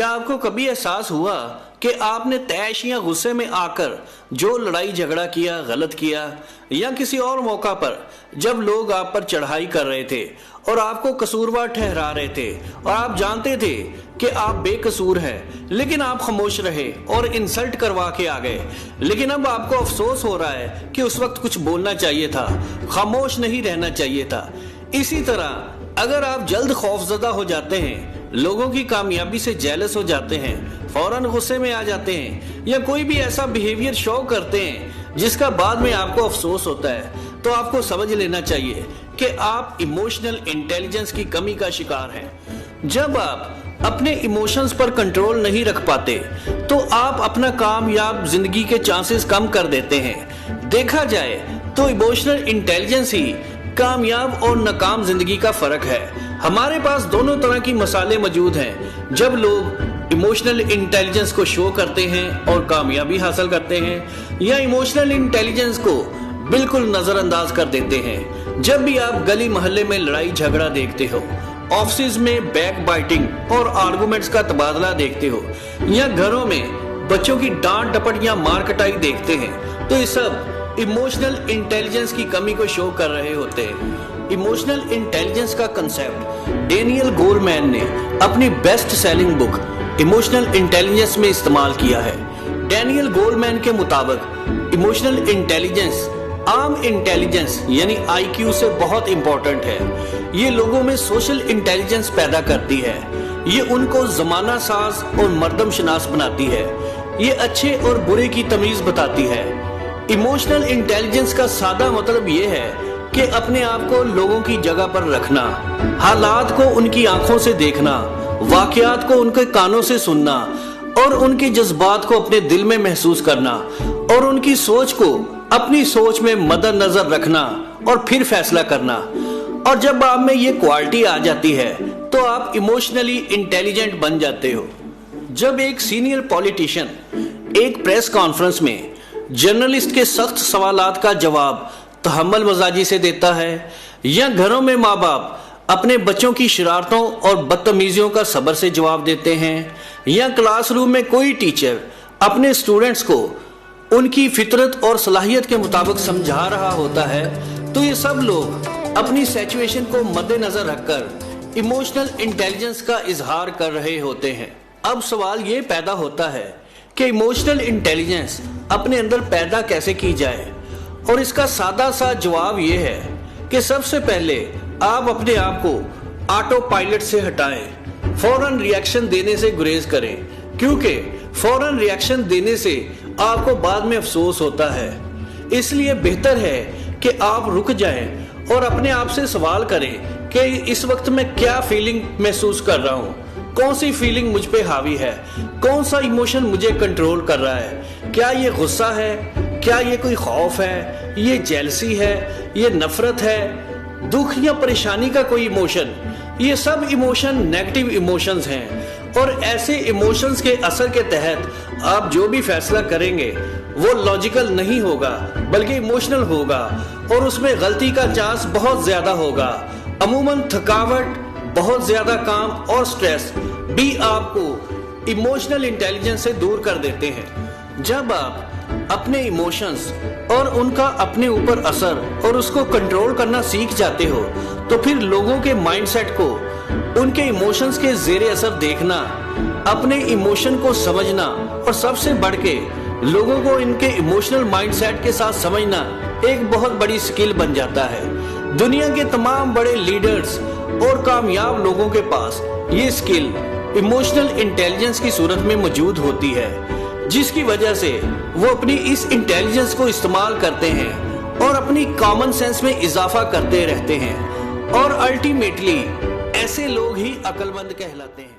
क्या आपको कभी एहसास हुआ कि आपने तैश या गुस्से में आकर जो लड़ाई झगड़ा किया, गलत किया, या किसी और मौका पर जब लोग आप पर चढ़ाई कर रहे थे और आपको कसूरवार ठहरा रहे थे और आप जानते थे कि आप बेकसूर हैं, लेकिन आप खामोश रहे और इंसल्ट करवा के आ गए, लेकिन अब आपको अफसोस हो रहा है कि उस वक्त कुछ बोलना चाहिए था, खामोश नहीं रहना चाहिए था। इसी तरह अगर आप जल्द खौफजदा हो जाते हैं, लोगों की कामयाबी से जेलस हो जाते हैं, फौरन गुस्से में आ जाते हैं, या कोई भी ऐसा बिहेवियर शो करते हैं जिसका बाद में आपको अफसोस होता है, तो आपको समझ लेना चाहिए कि आप इमोशनल इंटेलिजेंस की कमी का शिकार हैं। जब आप अपने इमोशंस पर कंट्रोल नहीं रख पाते तो आप अपना कामयाब जिंदगी के चांसेस कम कर देते हैं। देखा जाए तो इमोशनल इंटेलिजेंस ही कामयाब और नाकाम जिंदगी का फर्क है। हमारे पास दोनों तरह की मसाले मौजूद हैं। जब लोग इमोशनल इंटेलिजेंस को शो करते हैं और कामयाबी हासिल करते हैं, या इमोशनल इंटेलिजेंस को बिल्कुल नजरअंदाज कर देते हैं। जब भी आप गली मोहल्ले में लड़ाई झगड़ा देखते हो, ऑफिस में बैक बाइटिंग और आर्गुमेंट्स का तबादला देखते हो, या घरों में बच्चों की डांट डपट या मार कटाई देखते हैं, तो ये सब इमोशनल इंटेलिजेंस की कमी को शो कर रहे होते हैं। इमोशनल इंटेलिजेंस का कंसेप्ट डेनियल गोलमैन ने अपनी best selling book emotional intelligence में इस्तेमाल किया है। डेनियल गोलमैन के मुताबिक इमोशनल इंटेलिजेंस आम इंटेलिजेंस यानी IQ से बहुत इंपॉर्टेंट है। ये लोगों में सोशल इंटेलिजेंस पैदा करती है। ये उनको जमाना साज और मर्दम शनास बनाती है। ये अच्छे और बुरे की तमीज बताती है। इमोशनल इंटेलिजेंस का सादा मतलब ये है कि अपने आप को लोगों की जगह पर रखना, हालात को उनकी आंखों से देखना, वाकयात को उनके कानों से सुनना और उनके जज्बात को अपने दिल में महसूस करना और उनकी सोच को अपनी सोच में मद्देनजर रखना और फिर फैसला करना। और जब आप में ये क्वालिटी आ जाती है तो आप इमोशनली इंटेलिजेंट बन जाते हो। जब एक सीनियर पॉलिटिशियन एक प्रेस कॉन्फ्रेंस में जर्नलिस्ट के सख्त सवालात का जवाब तहम्मुल मजाजी से देता है, या घरों में माँ बाप अपने बच्चों की शरारतों और बदतमीजियों का सब्र से जवाब देते हैं, या क्लासरूम में कोई टीचर अपने स्टूडेंट्स को उनकी फितरत और सलाहियत के मुताबिक समझा रहा होता है, तो ये सब लोग अपनी सिचुएशन को मद्देनजर रखकर इमोशनल इंटेलिजेंस का इजहार कर रहे होते हैं। अब सवाल ये पैदा होता है कि इमोशनल इंटेलिजेंस अपने अंदर पैदा कैसे की जाए, और इसका सादा सा जवाब ये है कि सबसे पहले आप अपने आप को ऑटो पायलट से हटाएं। फौरन रिएक्शन देने से गुरेज करें, क्योंकि फौरन रिएक्शन देने से आपको बाद में अफसोस होता है। इसलिए बेहतर है कि आप रुक जाएं और अपने आप से सवाल करें कि इस वक्त मैं क्या फीलिंग महसूस कर रहा हूँ, कौन सी फीलिंग मुझ पे हावी है, कौन सा इमोशन मुझे कंट्रोल कर रहा है। क्या ये गुस्सा है, क्या ये कोई खौफ है, ये जेलसी है, ये नफरत है, दुख या परेशानी का कोई इमोशन। ये सब इमोशन नेगेटिव इमोशंस हैं, और ऐसे इमोशंस के असर के तहत आप जो भी फैसला करेंगे वो लॉजिकल नहीं होगा बल्कि इमोशनल होगा, और उसमें गलती का चांस बहुत ज्यादा होगा। अमूमन थकावट, बहुत ज्यादा काम और स्ट्रेस भी आपको इमोशनल इंटेलिजेंस से दूर कर देते हैं। जब आप अपने इमोशंस और उनका अपने ऊपर असर और उसको कंट्रोल करना सीख जाते हो, तो फिर लोगों के माइंडसेट को उनके इमोशंस के जेरे असर देखना, अपने इमोशन को समझना और सबसे बढ़ के लोगों को इनके इमोशनल माइंडसेट के साथ समझना एक बहुत बड़ी स्किल बन जाता है। दुनिया के तमाम बड़े लीडर्स और कामयाब लोगों के पास ये स्किल इमोशनल इंटेलिजेंस की सूरत में मौजूद होती है, जिसकी वजह से वो अपनी इस इंटेलिजेंस को इस्तेमाल करते हैं और अपनी कॉमन सेंस में इजाफा करते रहते हैं, और अल्टीमेटली ऐसे लोग ही अक्लमंद कहलाते हैं।